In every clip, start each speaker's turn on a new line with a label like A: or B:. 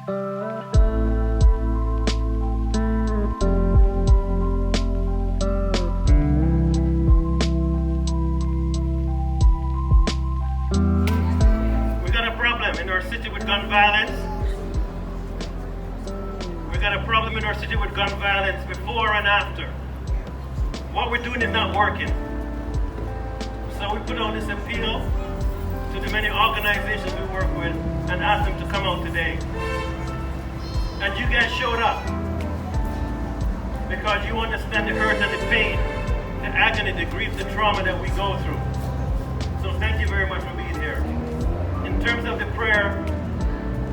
A: In our city with gun violence. We got a problem in our city with gun violence before and after. What we're doing is not working. So we put out this appeal to the many organizations we work with and ask them to come out today. And you guys showed up because you understand the hurt and the pain, the agony, the grief, the trauma that we go through. So thank you very much for being here. In terms of the prayer,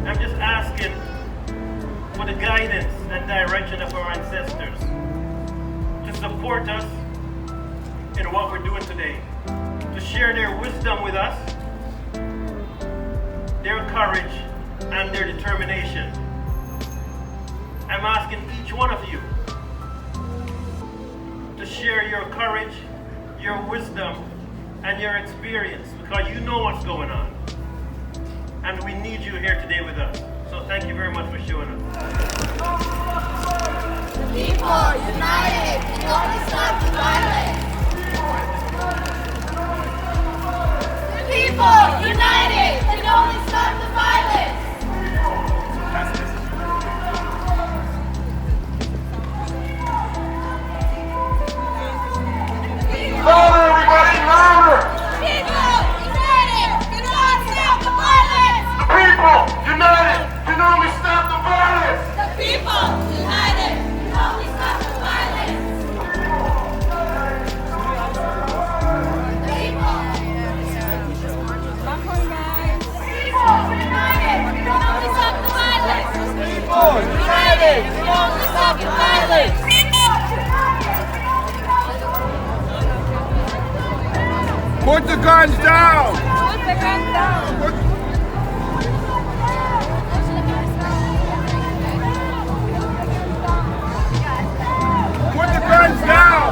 A: I'm just asking for the guidance and direction of our ancestors to support us in what we're doing today, to share their wisdom with us, their courage, and their determination. I'm asking each one of you to share your courage, your wisdom, and your experience because you know what's going on. And we need you here today with us. So thank you very much for showing up.
B: The people united can only stop the violence. The people united can only stop the violence.
C: Louder, everybody, louder!
B: People united can only stop the violence.
C: People united can only stop the violence!
B: The people united can only stop the violence. People united can only stop the violence.
C: People united
B: Can only stop the violence.
C: Put the guns down!
B: Put the guns down.
C: Put the guns down!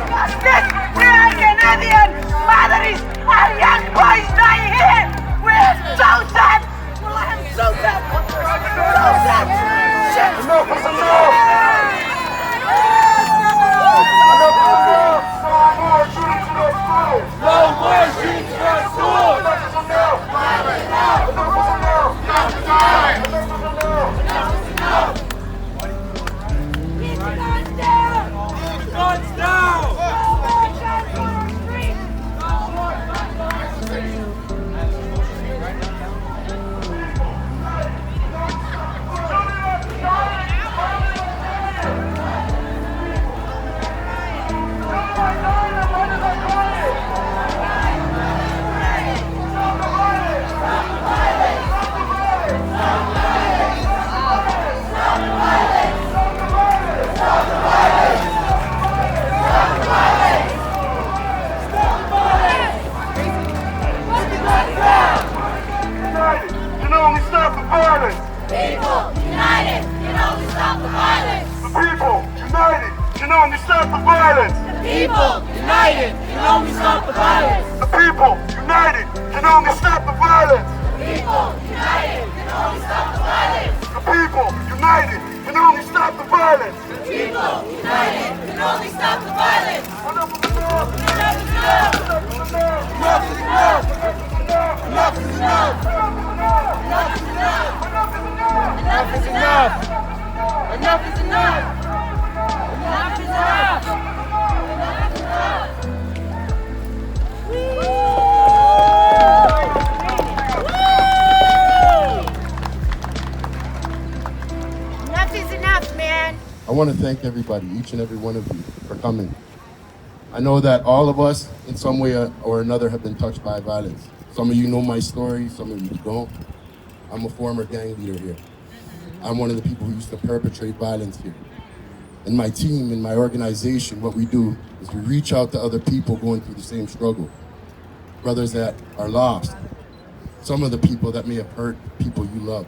D: We are Canadian mothers and young boys dying here. We're so sad. Well, I'm so sad. So sad. Shit.
C: Enough is enough! No more shooting to our schools! Enough is enough! Enough is enough! Enough is enough! Enough is enough!
B: Keep the guns down.
C: Keep the guns down!
B: No more guns on our streets.
C: United can only stop the violence!
B: People united can only stop the violence.
C: The people united can only stop the violence!
B: The people united can only stop the violence.
C: The people united can only stop the violence!
B: The people united can only stop the violence.
C: The people united can only stop the violence!
B: Enough is enough.
C: Enough is enough!
B: Enough is enough.
C: Enough is enough! Enough is enough!
B: Enough is enough.
C: Enough is enough! Enough is enough! Enough is enough!
D: Enough is enough, man.
E: I want to thank everybody, each and every one of you, for coming. I know that all of us, in some way or another, have been touched by violence. Some of you know my story, some of you don't. I'm a former gang leader here. I'm one of the people who used to perpetrate violence here. In my team, in my organization, what we do is we reach out to other people going through the same struggle. Brothers that are lost. Some of the people that may have hurt people you love.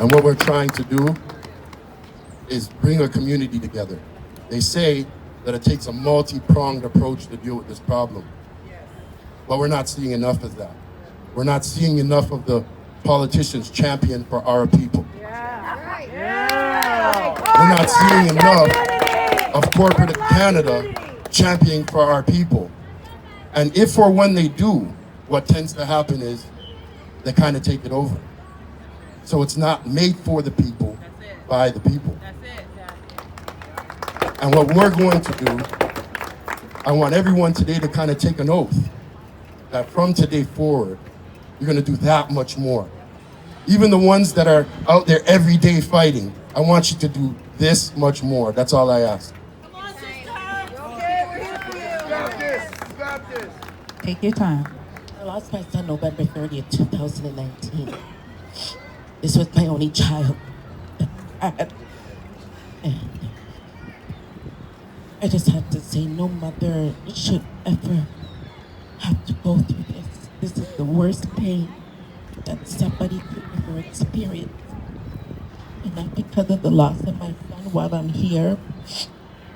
E: And what we're trying to do is bring a community together. They say that it takes a multi-pronged approach to deal with this problem. But we're not seeing enough of that. We're not seeing enough of the politicians champion for our people. We're not seeing enough of corporate Canada championing for our people. And if or when they do, what tends to happen is they kind of take it over. So it's not made for the people, by the people. And what we're going to do, I want everyone today to kind of take an oath that from today forward, you're going to do that much more. Even the ones that are out there every day fighting, I want you to do this much more. That's all I ask.
D: Come on, sister. Okay, we're here for you.
C: You got this. You got this.
F: Take your time. I lost my son November 30th, 2019. This was my only child that I had. And I just have to say, no mother should ever have to go through this. This is the worst pain that somebody could ever experience. And not because of the loss of my son while I'm here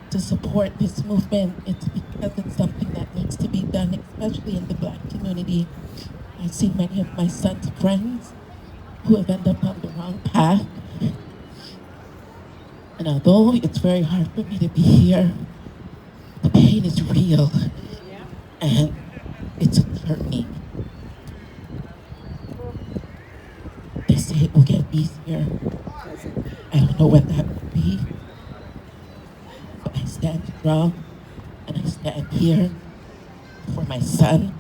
F: to support this movement, it's because it's something that needs to be done, especially in the Black community. I see many of my son's friends who have ended up on the wrong path. And although it's very hard for me to be here, the pain is real. And it's hurt me. They say it will get easier. I don't know when that will be. But I stand strong and I stand here for my son.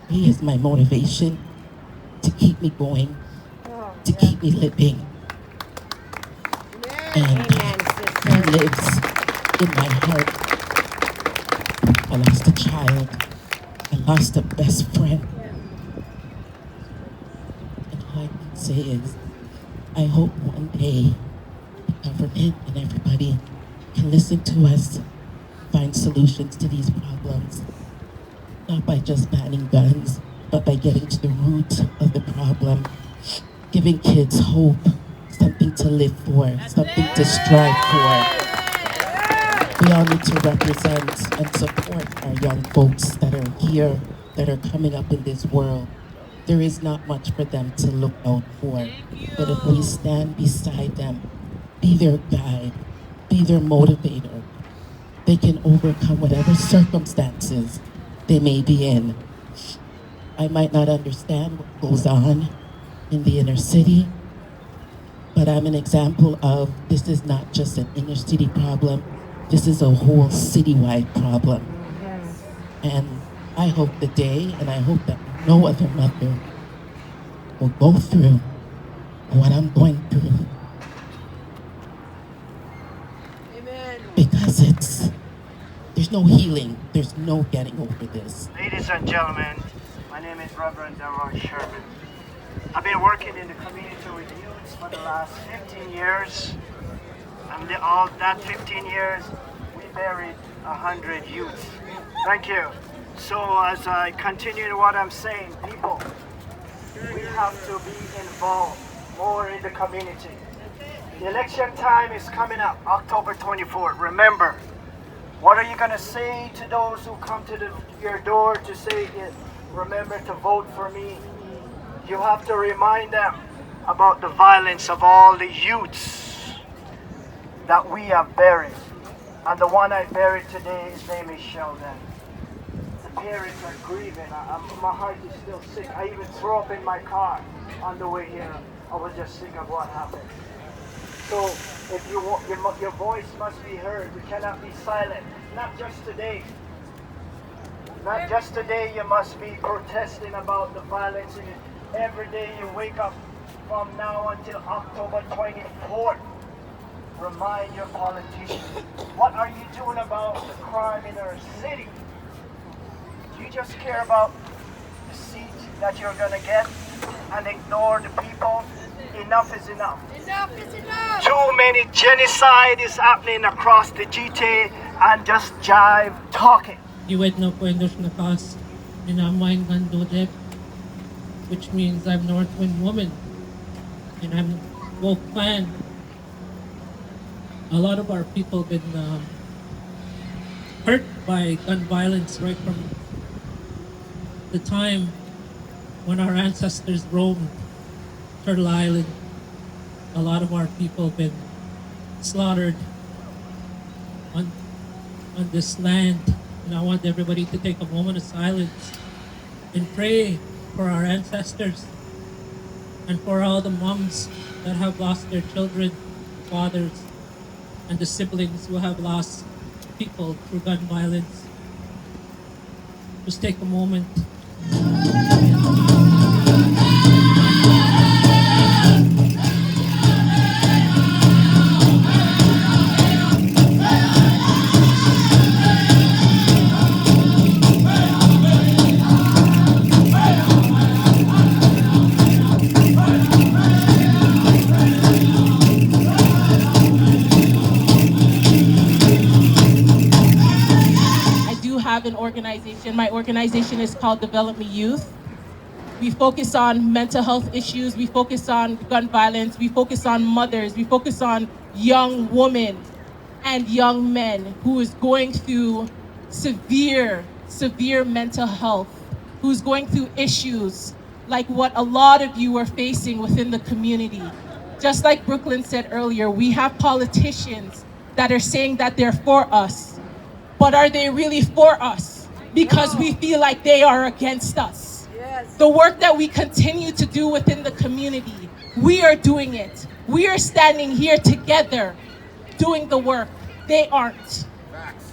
F: He is my motivation to keep me going, to keep me living. And he lives in my heart. I lost a child. I lost a best friend. And all I can say is, I hope one day the government and everybody can listen to us, find solutions to these problems. Not by just banning guns, but by getting to the root of the problem, giving kids hope, something to live for, something to strive for. We all need to represent and support our young folks that are here, that are coming up in this world. There is not much for them to look out for, but if we stand beside them, be their guide, be their motivator, they can overcome whatever circumstances they may be in. I might not understand what goes on in the inner city, but I'm an example of this is not just an inner city problem, this is a whole citywide problem. And I hope the day, and I hope that no other mother will go through what I'm going through.
D: Amen.
F: Because there's no healing, there's no getting over this.
G: Ladies and gentlemen, my name is Reverend Delroy Sherman. I've been working in the community with youth for the last 15 years. And all that 15 years, we buried 100 youth. Thank you. So as I continue what I'm saying, people, we have to be involved more in the community. The election time is coming up, October 24th. Remember, what are you going to say to those who come to your door to say, remember to vote for me? You have to remind them about the violence of all the youths that we have buried. And the one I buried today, his name is Sheldon. The parents are grieving. My heart is still sick. I even threw up in my car on the way here. I was just thinking of what happened. So if you want, your voice must be heard. You cannot be silent. Not just today. Not just today. You must be protesting about the violence. Every day you wake up from now until October 24th. Remind your politicians. What are you doing about the crime in our city? Do you just care about the seat that you're going to get and ignore the people? Enough is enough.
B: Enough is enough.
G: Too many genocide is happening across the GTA and just jive talking.
H: Iwet na po endos na kas ninamain gandodek, which means I'm Northwind woman and I'm woke fan. A lot of our people been hurt by gun violence right from the time when our ancestors roamed Turtle Island, a lot of our people have been slaughtered on this land. And I want everybody to take a moment of silence and pray for our ancestors and for all the moms that have lost their children, fathers, and the siblings who have lost people through gun violence. Just take a moment.
F: An organization. My organization is called DevelopMe Youth. We focus on mental health issues, we focus on gun violence, we focus on mothers, we focus on young women and young men who is going through severe mental health, who's going through issues like what a lot of you are facing within the community. Just like Brooklyn said earlier, we have politicians that are saying that they're for us. But are they really for us? Because we feel like they are against us. Yes. The work that we continue to do within the community, we are doing it. We are standing here together doing the work. They aren't.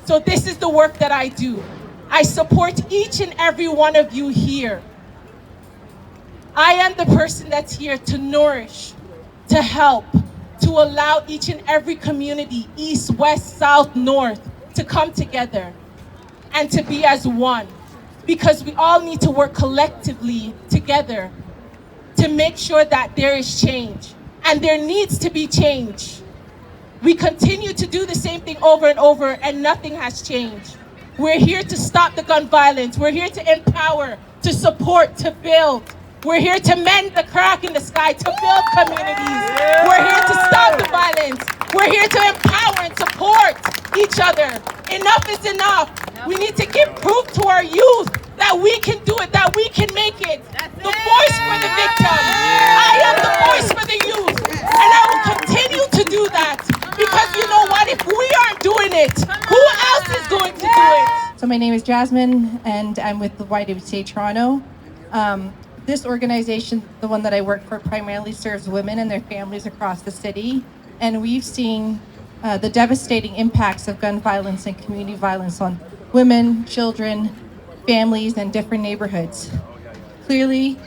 F: So this is the work that I do. I support each and every one of you here. I am the person that's here to nourish, to help, to allow each and every community, east, west, south, north, to come together and to be as one, because we all need to work collectively together to make sure that there is change, and there needs to be change. We continue to do the same thing over and over and nothing has changed. We're here to stop the gun violence. We're here to empower, to support, to build. We're here to mend the crack in the sky, to build communities. We're here to stop the violence. We're here to empower and support each other. Enough is enough. We need to give proof to our youth that we can do it, that we can make it. The voice for the victim. I am the voice for the youth. And I will continue to do that. Because you know what? If we aren't doing it, who else is going to do it?
I: So my name is Jasmine, and I'm with the YWCA Toronto. This organization, the one that I work for, primarily serves women and their families across the city. And we've seen the devastating impacts of gun violence and community violence on women, children, families, and different neighborhoods. Clearly,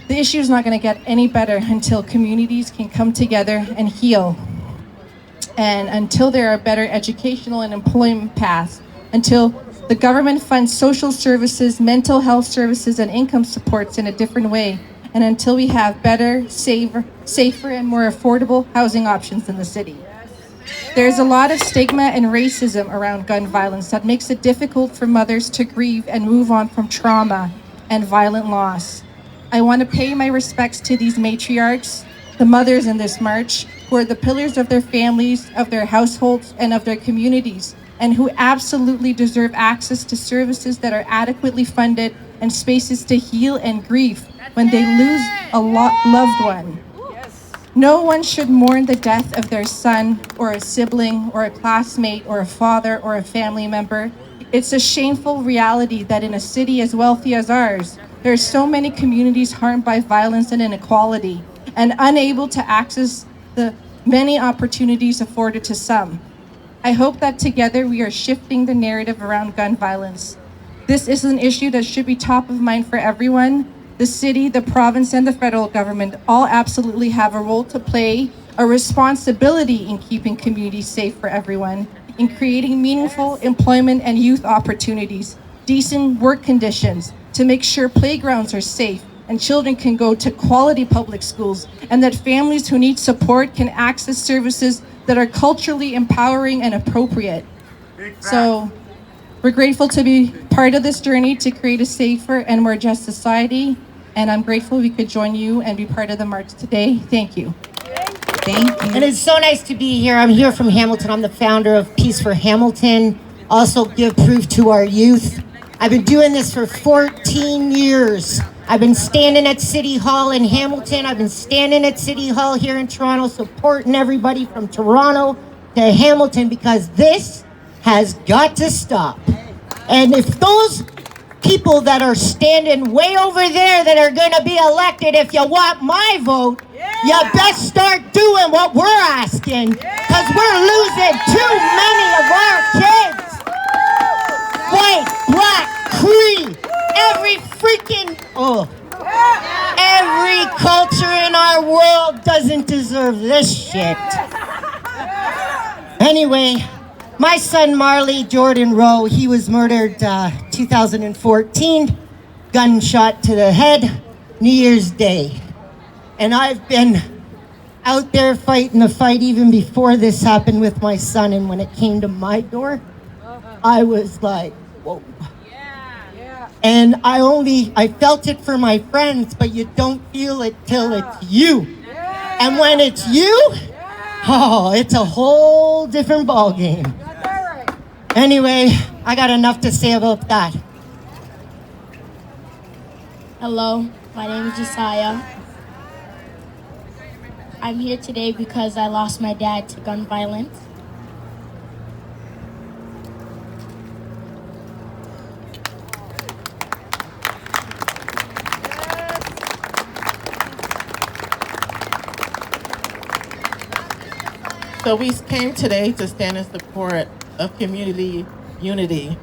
I: the issue is not going to get any better until communities can come together and heal. And until there are better educational and employment paths, until the government funds social services, mental health services, and income supports in a different way, and until we have better, safer, and more affordable housing options in the city. There's a lot of stigma and racism around gun violence that makes it difficult for mothers to grieve and move on from trauma and violent loss. I want to pay my respects to these matriarchs, the mothers in this march, who are the pillars of their families, of their households, and of their communities, and who absolutely deserve access to services that are adequately funded and spaces to heal and grieve when they lose a loved one. No one should mourn the death of their son or a sibling or a classmate or a father or a family member. It's a shameful reality that in a city as wealthy as ours, there are so many communities harmed by violence and inequality and unable to access the many opportunities afforded to some. I hope that together we are shifting the narrative around gun violence. This is an issue that should be top of mind for everyone. The city, the province, and the federal government all absolutely have a role to play, a responsibility in keeping communities safe for everyone, in creating meaningful employment and youth opportunities, decent work conditions, to make sure playgrounds are safe and children can go to quality public schools, and that families who need support can access services that are culturally empowering and appropriate. So we're grateful to be part of this journey to create a safer and more just society, and I'm grateful we could join you and be part of the march today. Thank you.
J: Thank you. And it's so nice to be here. I'm here from Hamilton. I'm the founder of Peace for Hamilton. Also give proof to our youth. I've been doing this for 14 years. I've been standing at City Hall in Hamilton. I've been standing at City Hall here in Toronto, supporting everybody from Toronto to Hamilton, because this has got to stop. And if those people that are standing way over there that are going to be elected, if you want my vote, you best start doing what we're asking, because we're losing too many of our kids. White, black, Cree, every freaking, every culture in our world doesn't deserve this shit. Anyway, my son Marley Jordan Rowe, he was murdered 2014, gunshot to the head, New Year's Day. And I've been out there fighting the fight even before this happened with my son, and when it came to my door, I was like, whoa. And I felt it for my friends, but you don't feel it till it's you. And when it's you, it's a whole different ballgame. Anyway, I got enough to say about that.
K: Hello, my name is Josiah. I'm here today because I lost my dad to gun violence.
L: So we came today to stand in support of community unity.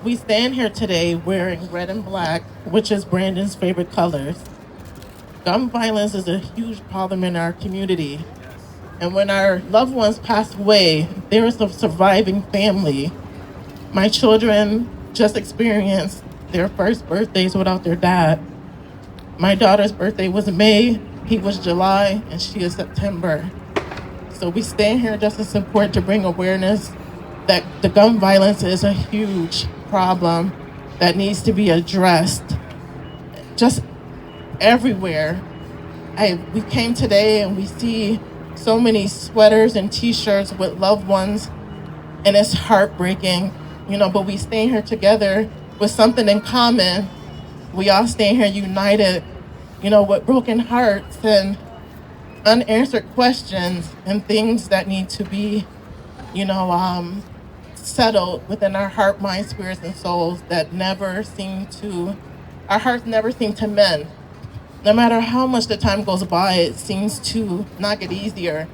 L: We stand here today wearing red and black, which is Brandon's favorite colors. Gun violence is a huge problem in our community. And when our loved ones pass away, there is a surviving family. My children just experienced their first birthdays without their dad. My daughter's birthday was May, he was July, and she is September. So we stand here just in support to bring awareness that the gun violence is a huge problem that needs to be addressed just everywhere. We came today and we see so many sweaters and t-shirts with loved ones, and it's heartbreaking, but we stand here together with something in common. We all stand here united, with broken hearts and unanswered questions and things that need to be, settled within our heart, mind, spirits, and souls that our hearts never seem to mend. No matter how much the time goes by, it seems to not get easier.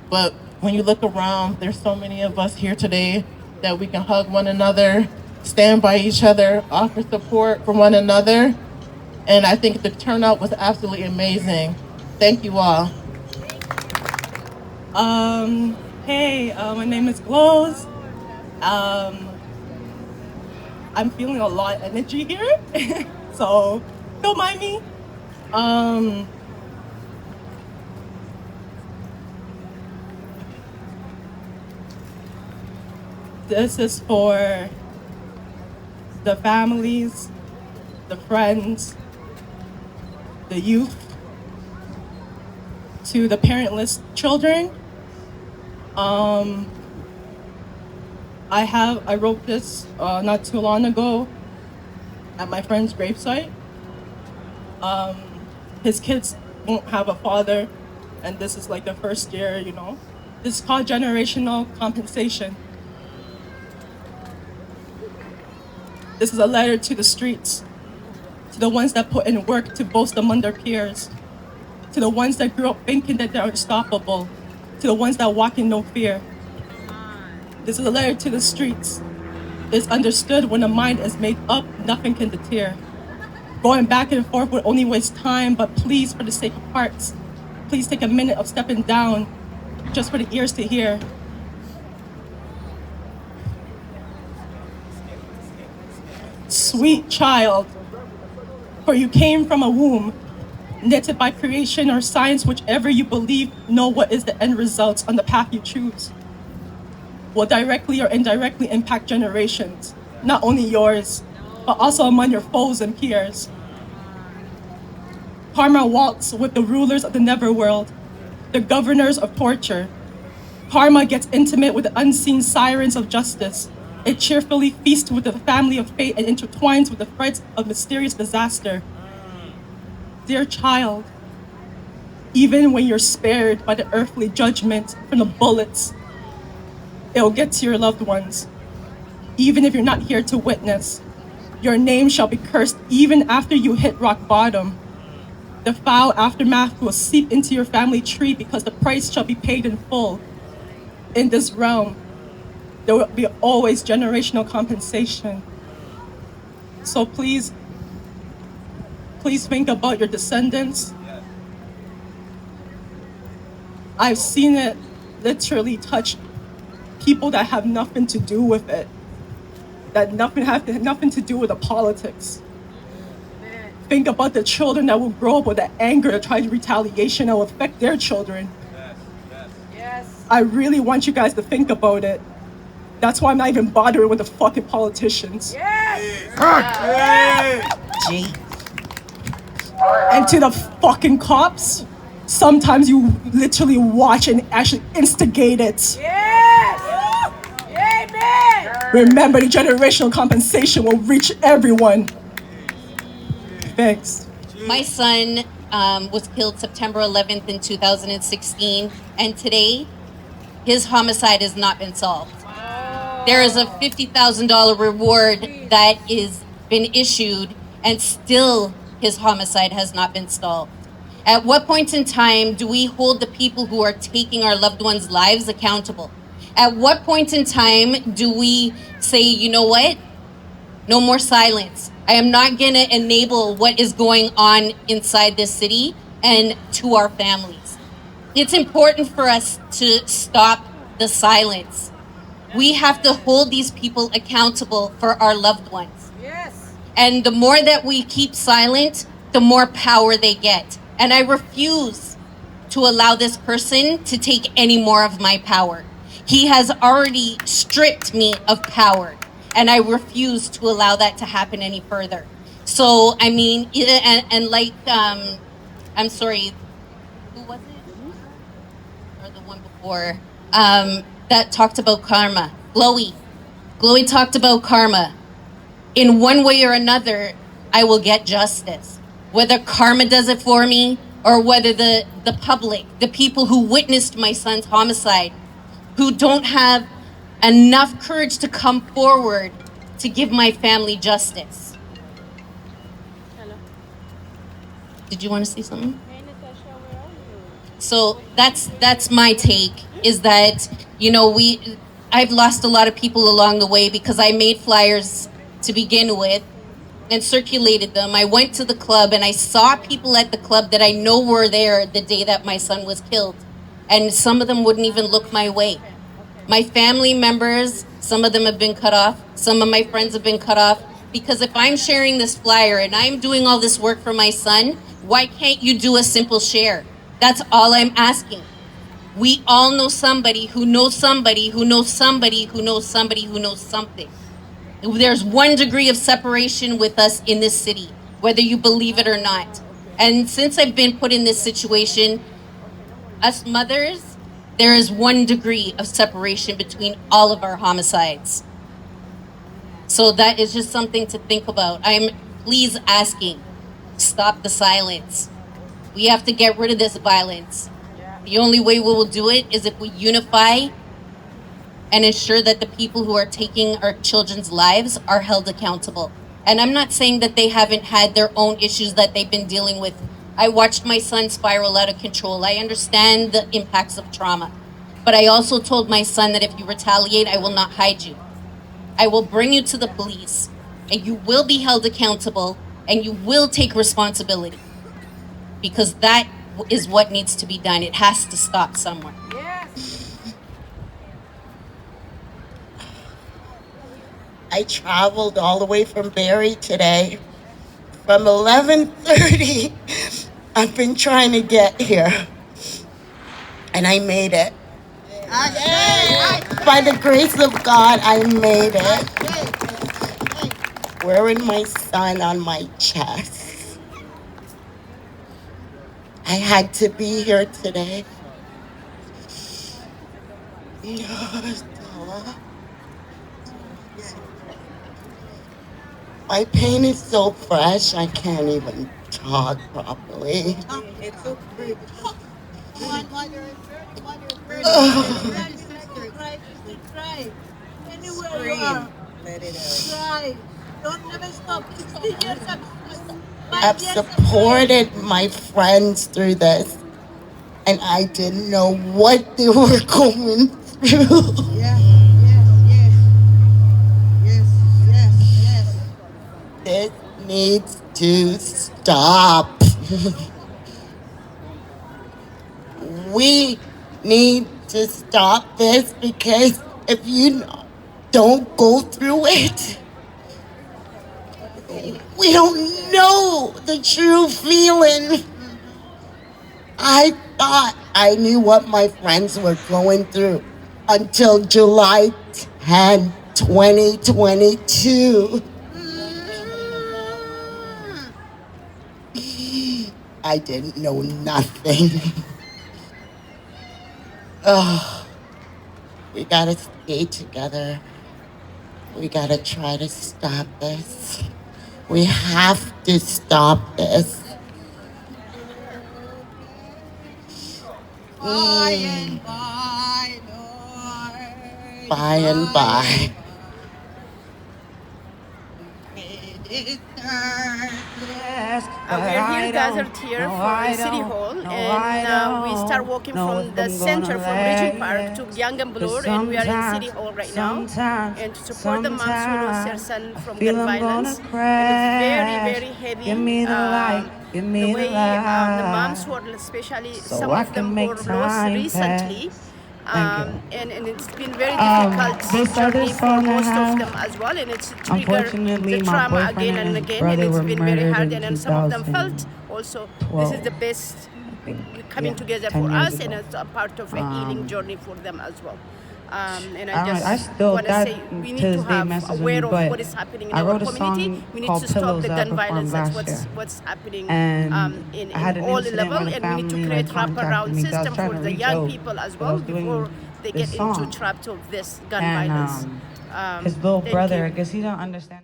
L: But when you look around, there's so many of us here today that we can hug one another, stand by each other, offer support for one another. And I think the turnout was absolutely amazing. Thank you all.
M: Hey, my name is Glows. I'm feeling a lot of energy here, so don't mind me. This is for the families, the friends, the youth, to the parentless children. I wrote this not too long ago at my friend's gravesite. His kids won't have a father, and this is like the first year, This is called generational compensation. This is a letter to the streets, to the ones that put in work to boast among their peers, to the ones that grew up thinking that they're unstoppable, to the ones that walk in no fear. This is a letter to the streets. It's understood when a mind is made up, nothing can deter. Going back and forth would only waste time, but please, for the sake of hearts, please take a minute of stepping down, just for the ears to hear. Sweet child, for you came from a womb, knitted by creation or science, whichever you believe, know what is the end results on the path you choose. Will directly or indirectly impact generations, not only yours, but also among your foes and peers. Karma walks with the rulers of the netherworld, the governors of torture. Karma gets intimate with the unseen sirens of justice. It cheerfully feasts with the family of fate and intertwines with the threads of mysterious disaster. Dear child, even when you're spared by the earthly judgment from the bullets, it'll get to your loved ones. Even if you're not here to witness, your name shall be cursed even after you hit rock bottom. The foul aftermath will seep into your family tree because the price shall be paid in full. In this realm, there will be always generational compensation. So please think about your descendants. I've seen it literally touch people that have nothing to do with it, that have nothing to do with the politics. Think about the children that will grow up with the anger to try retaliation that will affect their children.
D: Yes.
M: I really want you guys to think about it. That's why I'm not even bothering with the fucking politicians.
D: Yes.
J: Gee.
M: And to the fucking cops, sometimes you literally watch and actually instigate it.
D: Yes. Amen.
M: Remember, the generational compensation will reach everyone. Thanks.
N: My son was killed September 11th in 2016, and today his homicide has not been solved. There is a $50,000 reward that is been issued, and still his homicide has not been solved. At what point in time do we hold the people who are taking our loved ones' lives accountable? At what point in time do we say, you know what? No more silence. I am not going to enable what is going on inside this city and to our families. It's important for us to stop the silence. We have to hold these people accountable for our loved ones.
D: Yes.
N: And the more that we keep silent, the more power they get. And I refuse to allow this person to take any more of my power. He has already stripped me of power, and I refuse to allow that to happen any further. So, I mean, and like, I'm sorry, who was it? Or the one before, that talked about karma. Chloe talked about karma. In one way or another, I will get justice. Whether karma does it for me, or whether the public, the people who witnessed my son's homicide, who don't have enough courage to come forward to give my family justice.
K: Hello.
N: Did you want to say something? So that's my take, is that, you know, I've lost a lot of people along the way because I made flyers to begin with and circulated them. I went to the club and I saw people at the club that I know were there the day that my son was killed. And some of them wouldn't even look my way. My family members, some of them have been cut off. Some of my friends have been cut off. Because if I'm sharing this flyer and I'm doing all this work for my son, why can't you do a simple share? That's all I'm asking. We all know somebody who knows somebody who knows somebody who knows somebody who knows something. There's 1 degree of separation with us in this city, whether you believe it or not. And since I've been put in this situation, us mothers, there is 1 degree of separation between all of our homicides. So that is just something to think about. I'm please asking, stop the silence. We have to get rid of this violence. The only way we will do it is if we unify and ensure that the people who are taking our children's lives are held accountable. And I'm not saying that they haven't had their own issues that they've been dealing with. I watched my son spiral out of control. I understand the impacts of trauma. But I also told my son that if you retaliate, I will not hide you. I will bring you to the police, and you will be held accountable, and you will take responsibility. Because that is what needs to be done. It has to stop somewhere.
D: Yes.
J: I traveled all the way from Barrie today. From 11:30, I've been trying to get here. And I made it. By the grace of God, I made it. Wearing my son on my chest. I had to be here today. My pain is so fresh, I can't even talk properly.
D: It's okay. Anywhere you are, let it out. Cry. Don't never stop. 60 years
J: I've supported my friends through this, and I didn't know what they were going through.
D: Yes.
J: This needs to stop. We need to stop this, because if you don't go through it, we don't know the true feeling. I thought I knew what my friends were going through until July 10, 2022. I didn't know nothing. Oh, we gotta stay together. We gotta try to stop this. We have to stop this.
D: By and by, Lord.
J: By and by.
O: We're here gathered here for City Hall, and we start walking from the center from Regent Park to Yangamblur, and we are in City Hall right now, and to support the moms who lost their son from gun violence. And it's very heavy. The way the moms who are, especially some of them who were lost recently, and it's been very difficult journey for most of them as well, and it's triggered the trauma again and again, and it's been very hard, and then some of them felt also this is the best coming together for us, and it's a part of a healing journey for them as well. And I just want to say we need to have aware of what is happening in our community. We need to stop the gun violence. That's what's happening in all levels, and we need to create wraparound system for the young people as well before they get into trapped of this gun violence.
P: His little brother, I guess he don't understand.